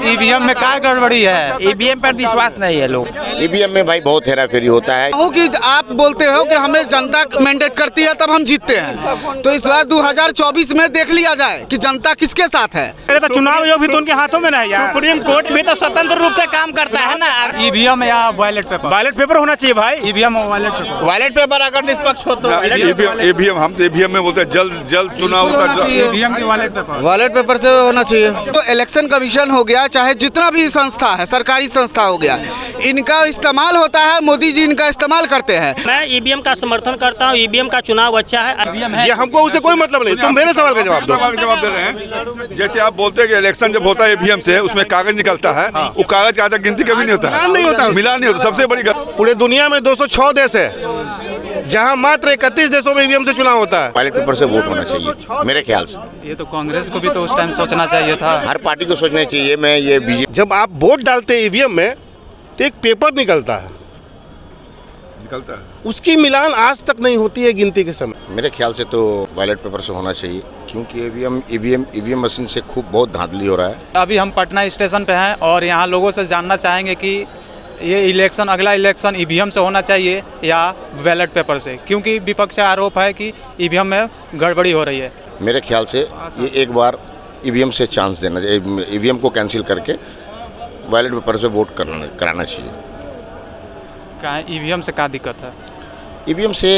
EVM में क्या गड़बड़ी है? ईवीएम पर विश्वास नहीं है लोग। ईवीएम में भाई बहुत हेराफेरी होता है। कि आप बोलते हो कि हमें जनता मैंडेट करती है तब हम जीतते हैं, तो इस बार 2024 में देख लिया जाए कि जनता किसके साथ है। तो चुनाव योग भी तो उनके हाथों में नहीं है। सुप्रीम कोर्ट भी तो स्वतंत्र रूप से काम करता है ना। ईवीएम या बैलेट पेपर? बैलेट पेपर होना चाहिए भाई। ईवीएम और बैलेट पेपर। बैलेट पेपर अगर निष्पक्ष हो तो ईवीएम, हम तो ईवीएम में बोलते हैं जल्द चुनाव होता है। ईवीएम की बैलेट पेपर? बैलेट पेपर से होना चाहिए। तो इलेक्शन कमीशन हो गया, चाहे जितना भी संस्था है, सरकारी संस्था हो गया, इनका इस्तेमाल होता है, मोदी जी इनका इस्तेमाल करते हैं। मैं ईवीएम का समर्थन करता हूँ। ईवीएम का चुनाव अच्छा है। ये हमको उससे कोई मतलब नहीं। तुम मेरे सवाल का जवाब दो। सवाल का जवाब दे रहे हैं। जैसे आप बोलते हैं कि इलेक्शन जब होता है ईवीएम से, उसमें कागज निकलता है, वो कागज का गिनती कभी नहीं होता है, नहीं होता, मिला नहीं होता। सबसे बड़ी पूरे दुनिया में 206 देश है जहां मात्र 31 देशों में ईवीएम से चुनाव होता है। बैलेट पेपर से वोट होना चाहिए मेरे ख्याल से। ये तो कांग्रेस को भी तो उस टाइम सोचना चाहिए था। हर पार्टी को सोचना चाहिए। मैं ये बीजेपी, जब आप वोट डालते हैं ईवीएम में तो एक पेपर निकलता है, उसकी मिलान आज तक नहीं होती है गिनती के समय। मेरे ख्याल से तो बैलेट पेपर से होना चाहिए, क्योंकि ईवीएम मशीन से खूब बहुत धांधली हो रहा है। अभी हम पटना स्टेशन पे हैं और यहाँ लोगों से जानना चाहेंगे कि ये इलेक्शन, अगला इलेक्शन ईवीएम से होना चाहिए या बैलेट पेपर से, क्योंकि विपक्ष का आरोप है कि ईवीएम में गड़बड़ी हो रही है। मेरे ख्याल से ये एक बार ईवीएम से चांस देना चाहिए, ईवीएम को कैंसिल करके बैलेट पेपर से वोट कराना चाहिए। क्या ईवीएम से क्या दिक्कत है? ईवीएम से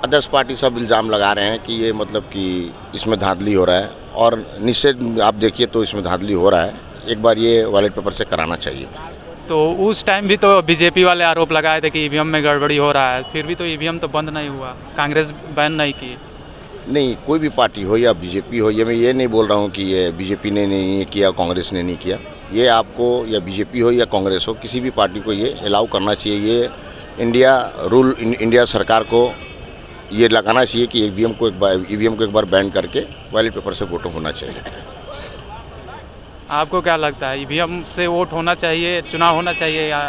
अदर्स पार्टी सब इल्ज़ाम लगा रहे हैं कि ये मतलब कि इसमें धांधली हो रहा है, और निश्चित आप देखिए तो इसमें धांधली हो रहा है। एक बार ये बैलेट पेपर से कराना चाहिए। तो उस टाइम भी तो बीजेपी वाले आरोप लगाए थे कि ईवीएम में गड़बड़ी हो रहा है, फिर भी तो ईवीएम तो बंद नहीं हुआ, कांग्रेस बैन नहीं की। नहीं, कोई भी पार्टी हो या बीजेपी हो, ये मैं ये नहीं बोल रहा हूँ कि ये बीजेपी ने नहीं किया, कांग्रेस ने नहीं किया। ये आपको, या बीजेपी हो या कांग्रेस हो, किसी भी पार्टी को ये अलाउ करना चाहिए। ये इंडिया सरकार को ये लगाना चाहिए कि ईवीएम को एक बार बैन करके बैलेट पेपर से वोट होना चाहिए। आपको क्या लगता है, ईवीएम से वोट होना चाहिए, चुनाव होना चाहिए, या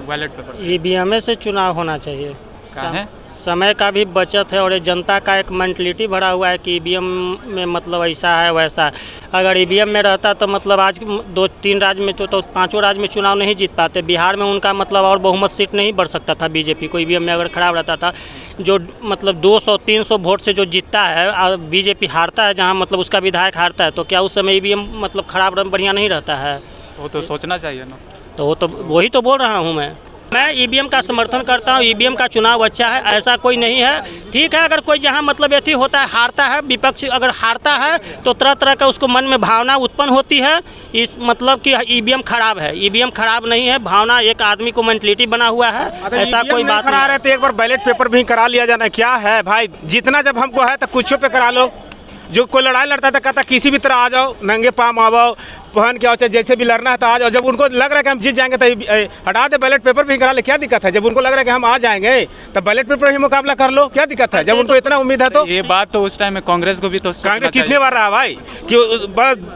बैलेट पेपर से? ईवीएम से चुनाव होना चाहिए। क्या है? समय का भी बचत है, और जनता का एक मेंटलिटी भरा हुआ है कि ईवीएम में मतलब ऐसा है वैसा है। अगर ईवीएम में रहता तो मतलब आज 2-3 राज्य में तो 5 राज्य में चुनाव नहीं जीत पाते। बिहार में उनका मतलब और बहुमत सीट नहीं बढ़ सकता था बीजेपी को, ईवीएम में अगर खराब रहता था। जो मतलब 200-300 वोट से जो जीतता है, बीजेपी हारता है, जहाँ मतलब उसका विधायक हारता है, तो क्या उस समय ईवीएम मतलब खराब बढ़िया नहीं रहता है? वो तो सोचना चाहिए ना। तो वही तो बोल रहा हूँ मैं ईवीएम का समर्थन करता हूँ। ईवीएम का चुनाव अच्छा है, ऐसा कोई नहीं है। ठीक है, अगर कोई जहाँ मतलब यथी होता है, हारता है, विपक्ष अगर हारता है तो तरह तरह का उसको मन में भावना उत्पन्न होती है, इस मतलब कि ईवीएम खराब है। ईवीएम खराब नहीं है, भावना एक आदमी को मेंटलिटी बना हुआ है, ऐसा कोई बात करा रहे तो एक बार बैलेट पेपर भी करा लिया जाना। क्या है भाई, जितना जब हमको है तो कुछ पे करा लो। जो कोई लड़ाई लड़ता था कहता किसी भी तरह आ जाओ, नंगे पाँव आओ, पहन के आओ, चाहे जैसे भी लड़ना है तो आ जाओ। जब उनको लग रहा है कि हम जीत जाएंगे तो हटा दे, बैलेट पेपर भी करा ले, क्या दिक्कत है? जब उनको लग रहा है कि हम आ जाएंगे तो बैलेट पेपर ही मुकाबला कर लो, क्या दिक्कत है? जब उनको इतना उम्मीद है तो। ये बात तो उस टाइम में कांग्रेस को भी तो कांग्रेस कितने बार रहा भाई कि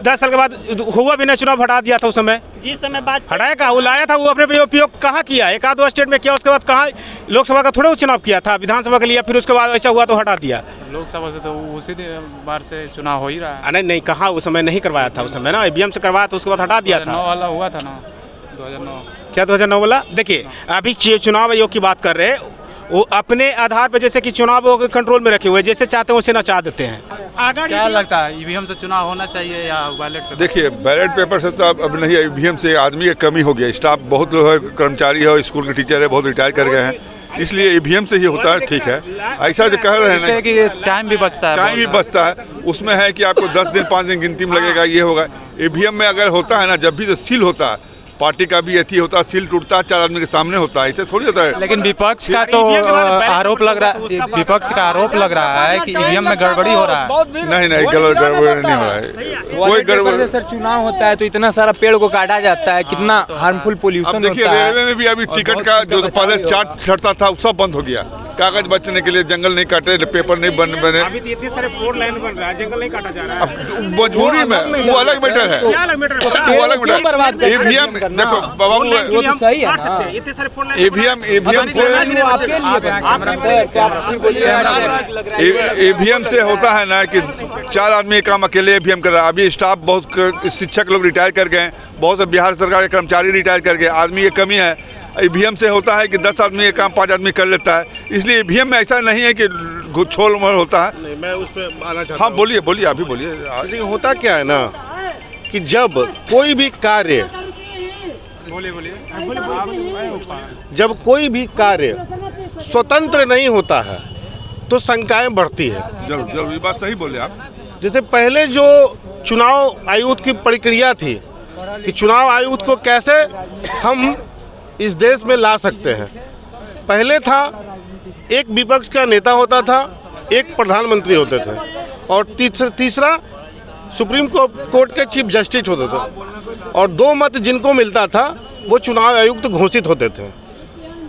10 साल के बाद हुआ भी नहीं, चुनाव हटा दिया था उस समय। जिस समय बात हटाया कहा, वो लाया था, वो अपने उपयोग कहाँ किया? एक आध स्टेट में किया, उसके बाद कहाँ लोकसभा का थोड़ा चुनाव किया था, विधानसभा के लिए, फिर उसके बाद ऐसा हुआ तो हटा दिया। लोकसभा से तो उसी बार से चुनाव हो ही रहा है। नहीं कहा, उस समय नहीं करवाया था, उस समय ना ईवीएम से करवाया था, उसके बाद हटा दिया था। 2009 वाला हुआ था ना, 2009। क्या 2009 वाला? देखिए अभी चुनाव आयोग की बात कर रहे हैं, वो अपने आधार पर जैसे कि चुनाव कंट्रोल में रखे हुए, जैसे चाहते हैं वैसे नचा देते हैं। क्या लगता है, ईवीएम से चुनाव होना चाहिए या बैलेट पेपर? देखिए, बैलेट पेपर से तो अब नहीं, ईवीएम से आदमी की कमी हो गया। स्टाफ बहुत कर्मचारी है, स्कूल के टीचर है, बहुत रिटायर कर गए हैं, इसलिए ईवीएम से ही होता है। ठीक है, ऐसा जो कह रहे हैं ना कि टाइम भी बचता है, उसमें है कि आपको 10 दिन 5 दिन गिनती में लगेगा, ये होगा। ईवीएम में अगर होता है ना, जब भी तो सील होता है, पार्टी का भी यथी होता है, सील टूटता है, 4 आदमी के सामने होता है, ऐसे थोड़ी होता है। लेकिन विपक्ष का तो आरोप लग रहा है, विपक्ष का आरोप लग रहा है कि ईवीएम में गड़बड़ी हो रहा है। नहीं, गड़बड़ी नहीं हो रहा है, कोई गड़बड़ी। सर चुनाव होता है तो इतना सारा पेड़ को काटा जाता है, कितना हार्मफुल पोल्यूशन होता है। देखिए, रेलवे में भी अभी टिकट का जो पहले चार्ट छटता था, सब बंद हो गया। कागज बचने के लिए जंगल नहीं काटे, पेपर नहीं बने। अभी तो इतने सारे 4 लाइन बन रहा है, जंगल नहीं काटा जा रहा है। अब मजबूरी में वो अलग मैटर है, क्या अलग मैटर वो अलग मैटर। ईवीएम देखो बाबू, वो तो सही है ना। इतने सारे 4 लाइन ईवीएम से होता है ना कि 4 आदमी काम अकेले ईवीएम कर रहा है। अभी स्टाफ बहुत शिक्षक लोग रिटायर कर गए, बहुत से बिहार सरकार के कर्मचारी रिटायर कर गए, आदमी की कमी है। ईवीएम से होता है कि 10 आदमी का काम 5 आदमी कर लेता है, इसलिए ईवीएम में ऐसा नहीं है कि छोल मोल होता है। नहीं, मैं उस पर आना चाहता हाँ हूँ। बोलिए बोलिए, अभी बोलिए। लेकिन होता क्या है ना कि जब कोई भी कार्य जब कोई भी कार्य स्वतंत्र नहीं होता है तो शंकाएं बढ़ती है। जरूर जरूर, ये बात सही बोले आप। जैसे पहले जो चुनाव आयुक्त की प्रक्रिया थी कि चुनाव आयुक्त को कैसे हम इस देश में ला सकते हैं, पहले था एक विपक्ष का नेता होता था, एक प्रधानमंत्री होते थे और तीसरा सुप्रीम कोर्ट के चीफ जस्टिस होते थे और 2 मत जिनको मिलता था वो चुनाव आयुक्त घोषित होते थे।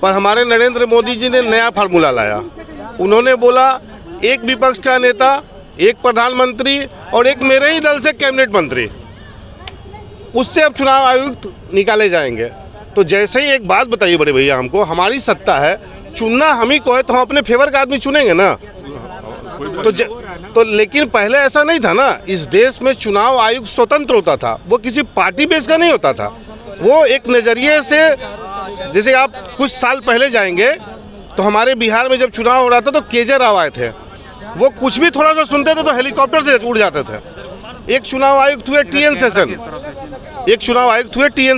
पर हमारे नरेंद्र मोदी जी ने नया फार्मूला लाया। उन्होंने बोला एक विपक्ष का नेता, एक प्रधानमंत्री और एक मेरे ही दल से कैबिनेट मंत्री, उससे अब चुनाव आयुक्त निकाले जाएंगे। तो जैसे ही एक बात बताइए बड़े भैया, हमको हमारी सत्ता है, चुनना हम ही को है, तो हम अपने फेवर का आदमी चुनेंगे ना। तो लेकिन पहले ऐसा नहीं था ना। इस देश में चुनाव आयुक्त स्वतंत्र होता था, वो किसी पार्टी बेस का नहीं होता था। वो एक नज़रिए से, जैसे आप कुछ साल पहले जाएंगे तो हमारे बिहार में जब चुनाव हो रहा था तो केजे राव आए थे, वो कुछ भी थोड़ा सा सुनते थे तो हेलीकॉप्टर से उड़ जाते थे। एक चुनाव आयुक्त हुए टीएन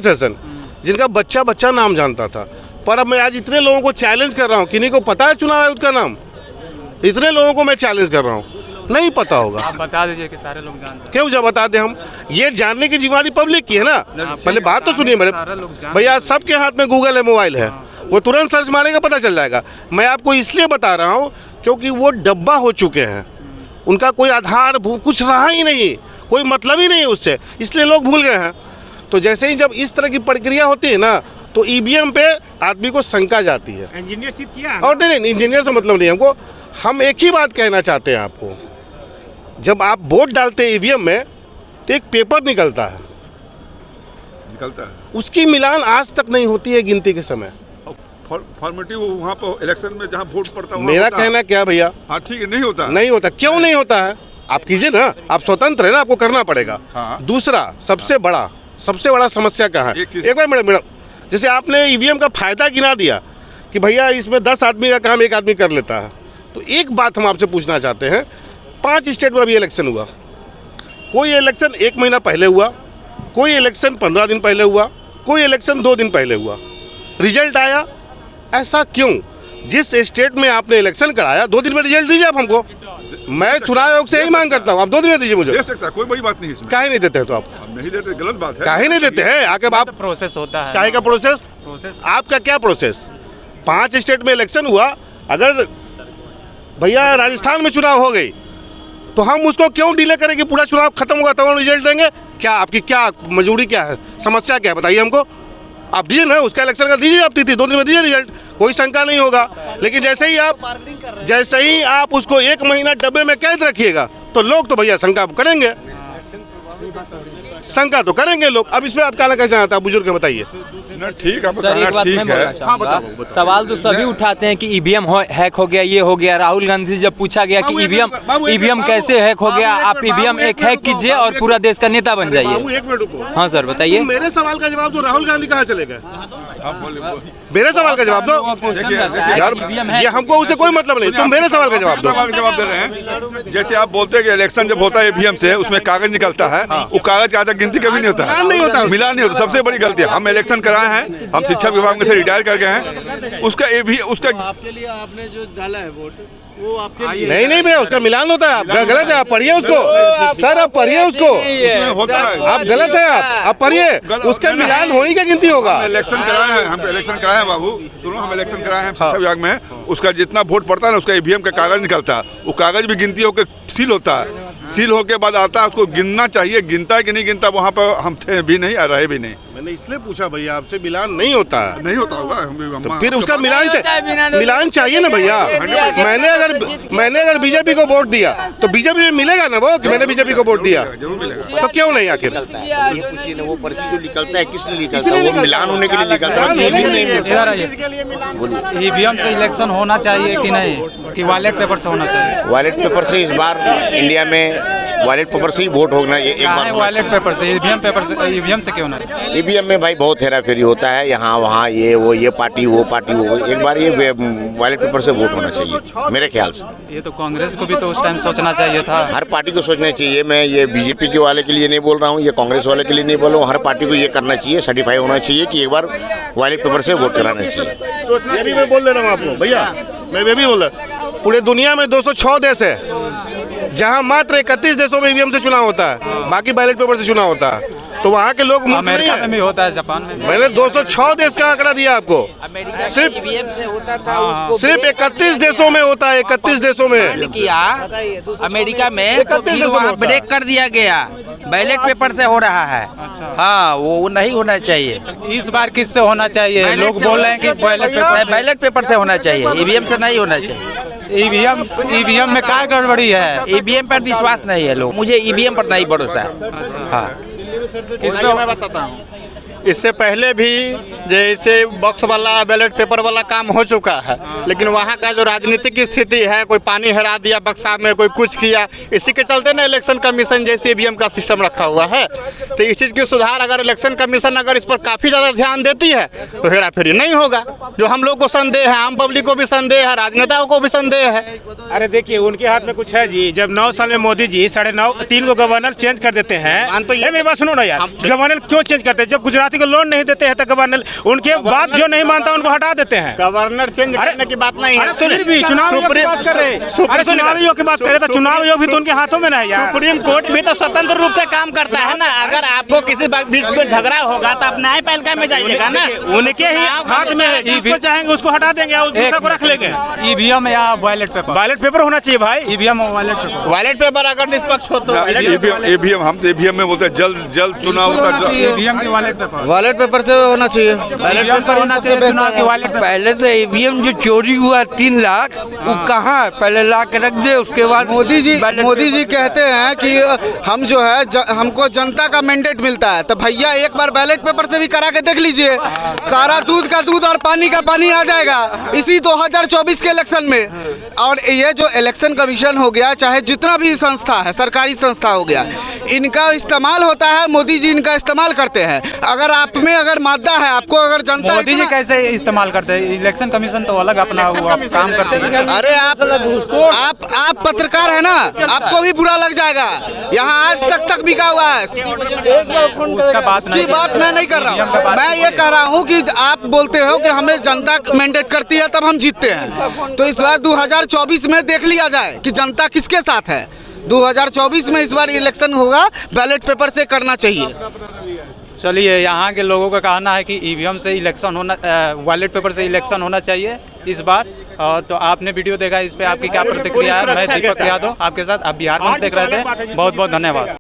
सेशन, जिनका बच्चा नाम जानता था। पर अब मैं आज इतने लोगों को चैलेंज कर रहा हूँ, किन्हीं को पता है चुनाव आयुक्त का नाम? इतने लोगों को मैं चैलेंज कर रहा हूँ, नहीं पता होगा। आप बता दीजिए कि सारे लोग जानते हैं। क्यों जब बता दें हम? ये जानने की जिम्मेदारी पब्लिक की है ना। पहले बात तो सुनिए मेरे भैया, सबके हाथ में गूगल है, मोबाइल है, वो तुरंत सर्च मारेगा, पता चल जाएगा। मैं आपको इसलिए बता रहा हूँ क्योंकि वो डब्बा हो चुके हैं, उनका कोई आधार कुछ रहा ही नहीं, कोई मतलब ही नहीं है उससे, इसलिए लोग भूल गए हैं। तो जैसे ही जब इस तरह की प्रक्रिया होती है ना तो ईवीएम पे आदमी को शंका जाती है। इंजीनियरशिप किया और नहीं, इंजीनियर से मतलब नहीं हमको। हम एक ही बात कहना चाहते हैं आपको, जब आप वोट डालते हैं ईवीएम में तो एक पेपर निकलता है, उसकी मिलान आज तक नहीं होती है गिनती के समय। फॉर्मेलिटी वहाँ पर इलेक्शन में जहाँ वोट पड़ता है, मेरा कहना क्या भैया, हाँ ठीक है, नहीं होता। नहीं होता। क्यों नहीं होता है? आप कीजिए ना, आप स्वतंत्र है ना, आपको करना पड़ेगा। हाँ। दूसरा सबसे बड़ा समस्या क्या है? एक बार मैडम, जैसे आपने ईवीएम का फायदा गिना दिया कि भैया इसमें 10 आदमी का काम 1 आदमी कर लेता है, तो एक बात हम आपसे पूछना चाहते हैं, 5 स्टेट में अभी इलेक्शन हुआ, कोई इलेक्शन 1 महीना पहले हुआ, कोई इलेक्शन 15 दिन पहले हुआ, कोई इलेक्शन 2 दिन पहले हुआ, रिजल्ट आया। ऐसा क्यों? जिस स्टेट में आपने इलेक्शन कराया 2 दिन में रिजल्ट दीजिए आप हमको। मैं चुनाव आयोग से यही मांग करता हूँ, आप 2 दिन में दीजिए मुझे। दे सकता है, कोई बड़ी बात नहीं इसमें। काहे नहीं देते हैं? तो आप नहीं देते, गलत बात है। काहे नहीं देते हैं? आके आप प्रोसेस होता है। काहे का प्रोसेस? आपका क्या प्रोसेस? 5 स्टेट में इलेक्शन हुआ, अगर भैया राजस्थान में चुनाव हो गई तो हम उसको क्यों डिले करें कि पूरा चुनाव खत्म होगा तब हम रिजल्ट देंगे? क्या आपकी क्या मजबूरी क्या है, समस्या क्या है, बताइए हमको। आप दीजिए ना, उसका इलेक्शन का दीजिए, आप 2 दिन में दीजिए रिजल्ट, कोई शंका नहीं होगा। लेकिन जैसे ही आप उसको 1 महीना डब्बे में कैद रखिएगा तो लोग तो भैया शंका करेंगे, शंका तो करेंगे लोग। अब इसमें आप कहना कैसे आता है, बुजुर्ग बताइए। ठीक है, सर एक बात मैं बोलना चाहूँगा, सवाल तो सभी उठाते हैं कि ईवीएम हैक हो गया, ये हो गया। राहुल गांधी जब पूछा गया कि ईवीएम कैसे हैक हो गया, आप ईवीएम एक हैक कीजिए और पूरा देश का नेता बन जाइए। 1 मिनट रुको। हाँ सर बताइए। मेरे सवाल का जवाब दो, राहुल गांधी कहाँ चले गए? मेरे सवाल का जवाब दो यार, ये हमको उससे कोई मतलब नहीं, तुम मेरे सवाल का जवाब दो। सवाल का जवाब दे रहे हैं। जैसे आप बोलते हैं कि इलेक्शन जब होता है ईवीएम से, उसमें कागज निकलता है, वो कागज का गिनती कभी नहीं होता है, मिला नहीं होता। सबसे बड़ी गलती है। हम इलेक्शन कराए हैं, हम शिक्षा विभाग में से रिटायर कर गए हैं, उसका आपके लिए आपने जो डाला है वोट वो आपके लिए नहीं भैया, उसका मिलान होता है। आप गलत है, आप पढ़िए उसको सर, आप पढ़िए उसको, होता है। आप गलत है, आप पढ़िए, उसका मिलान होने की गिनती होगा। इलेक्शन कराए हैं, हम इलेक्शन कराए हैं बाबू, सुनो, हम इलेक्शन कराए हैं शिक्षा विभाग में, उसका जितना वोट पड़ता है ना, उसका ईवीएम का कागज निकलता है, वो कागज भी गिनती होकर सील होता है। सील होके बाद आता है, उसको गिनना चाहिए, गिनता है कि नहीं गिनता, वहाँ पर हम थे भी नहीं, रहे भी नहीं। मैंने इसलिए पूछा भैया आपसे, मिलान नहीं होता है। नहीं होता होगा तो फिर उसका मिलान चाहिए ना भैया। मैंने अगर बीजेपी को वोट दिया तो बीजेपी में मिलेगा ना वो कि मैंने बीजेपी को वोट दिया, जरूर मिलेगा। तो क्यों नहीं आखिर? ये पूछिए ना, वो पर्ची जो निकलता है किस लिए निकलता है? वो मिलान होने के लिए निकलता है, नहीं मिलता। बोलिए, ईवीएम से इलेक्शन होना चाहिए कि नहीं, कि बैलेट पेपर से होना चाहिए? बैलेट पेपर से इस बार इंडिया में बैलेट पेपर से ही वोट होना एक बार। बैलेट पेपर से, ईवीएम पेपर से, ईवीएम से क्यों नहीं? ईवीएम में भाई बहुत हेरा फेरी होता है, यहाँ वहाँ ये वो, ये पार्टी वो पार्टी वो। एक बार ये बैलेट पेपर से वोट होना चाहिए मेरे ख्याल से। ये तो कांग्रेस को भी तो उस टाइम सोचना चाहिए था। हर पार्टी को सोचना चाहिए। मैं ये बीजेपी के वाले के लिए नहीं बोल रहा हूँ, ये कांग्रेस वाले के लिए नहीं बोल रहा हूँ। हर पार्टी को ये करना चाहिए, सर्टिफाई होना चाहिए कि एक बार बैलेट पेपर से वोट कराना चाहिए। ये भी मैं बोल दे रहा हूँ आपको भैया, मैं ये भी बोल रहा हूँ, पूरे दुनिया में 206 देश है जहाँ मात्र 31 देशों में ईवीएम से चुनाव होता है, बाकी बैलेट पेपर से चुनाव होता है। तो वहाँ के लोग अमेरिका में भी होता है, जापान में। मैंने 206 देश का आंकड़ा दिया आपको। सिर्फ ईवीएम से होता था, सिर्फ 31 देशों में होता है, 31 देशों में किया अमेरिका में, तो फिर वहाँ ब्रेक कर दिया गया, बैलेट पेपर से हो रहा है। हाँ, वो नहीं होना चाहिए। इस बार किससे होना चाहिए? लोग बोल रहे हैं कि बैलेट पेपर से होना चाहिए, ईवीएम से नहीं होना चाहिए। ईवीएम में क्या गड़बड़ी है? ईवीएम पर विश्वास नहीं है लोग, मुझे ईवीएम पर नहीं भरोसा है। हाँ, मैं बताता हूँ, इससे पहले भी जैसे बॉक्स वाला बैलेट पेपर वाला काम हो चुका है, लेकिन वहाँ का जो राजनीतिक स्थिति है, कोई पानी हरा दिया बक्सा में, कोई कुछ किया, इसी के चलते ना इलेक्शन कमीशन जैसे ईवीएम का सिस्टम रखा हुआ है। तो इस चीज़ की सुधार अगर इलेक्शन कमीशन अगर इस पर काफ़ी ज़्यादा ध्यान देती है तो हेरा फेरी नहीं होगा। जो हम लोग को संदेह है, आम पब्लिक को भी संदेह है, राजनेताओं को भी संदेह है। अरे देखिए, उनके हाथ में कुछ है जी। जब 9 साल में मोदी जी 3.5 को गवर्नर चेंज कर देते हैं, तो ये मेरी बात सुनो ना यार, गवर्नर क्यों चेंज करते हैं? जब गुजराती को लोन नहीं देते हैं तो गवर्नर, उनके बाद जो नहीं मानता उनको हटा देते हैं। गवर्नर चेंज करने की बात नहीं है, फिर भी चुनाव आयोग की बात कर रहे हैं। चुनाव आयोग की बात कर रहे तो चुनाव आयोग भी तो उनके हाथों में ना है यार। सुप्रीम कोर्ट भी तो स्वतंत्र रूप से काम करता है ना। अगर आपको किसी बीच में झगड़ा होगा तो आप न्यायपालिका में जाइएगा ना, उनके ही हाथ में है। जिसको चाहेंगे उसको हटा देंगे और दूसरा को रख लेंगे। ईवीएम या बैलेट पेपर? बैलेट पेपर होना चाहिए भाई। ईवीएम और बैलेट पेपर? बैलेट पेपर अगर निष्पक्ष हो तो ईवीएम, हम तो ईवीएम में बोलते हैं जल्द चुनाव का। ईवीएम के बैलेट पेपर? बैलेट पेपर से होना चाहिए, बैलेट पेपर होना चाहिए चुनाव के बैलेट पेपर। पहले तो ईवीएम जो चोरी हुआ 3 लाख, वो कहाँ है? पहले ला के रख दे, उसके बाद मोदी जी कहते हैं कि हम जो है हमको जनता का मैंडेट मिलता है, तो भैया एक बार बैलेट पेपर से भी करा के देख लीजिए, सारा दूध का दूध और पानी का पानी आ जाएगा इसी 2024 के इलेक्शन में। और ये जो इलेक्शन कमीशन हो गया, चाहे जितना भी संस्था है, सरकारी संस्था हो गया, इनका इस्तेमाल होता है, मोदी जी इनका इस्तेमाल करते हैं। अगर आप में अगर मादा है, आपको अगर जनता, मोदी जी कैसे इस्तेमाल करते हैं? इलेक्शन कमीशन तो अलग अपना हुआ काम करते हैं। अरे आप पत्रकार है ना, आपको भी बुरा लग जाएगा। यहाँ आज तक बिका हुआ है। उसका बात मैं नहीं कर रहा हूँ, मैं ये कह रहा हूँ कि आप बोलते हो कि हमें जनता मैंडेट करती है तब हम जीतते हैं। तो इस बार 2024 में देख लिया जाए कि जनता किसके साथ है। 2024 में इस बार इलेक्शन होगा, बैलेट पेपर से करना चाहिए। चलिए, यहाँ के लोगों का कहना है कि ईवीएम से इलेक्शन होना, बैलेट पेपर से इलेक्शन होना चाहिए इस बार। और तो आपने वीडियो देखा, इस पे आपकी क्या प्रतिक्रिया है? मैं दीपक यादव आपके साथ, आप बिहार में देख रहे थे। बहुत बहुत धन्यवाद।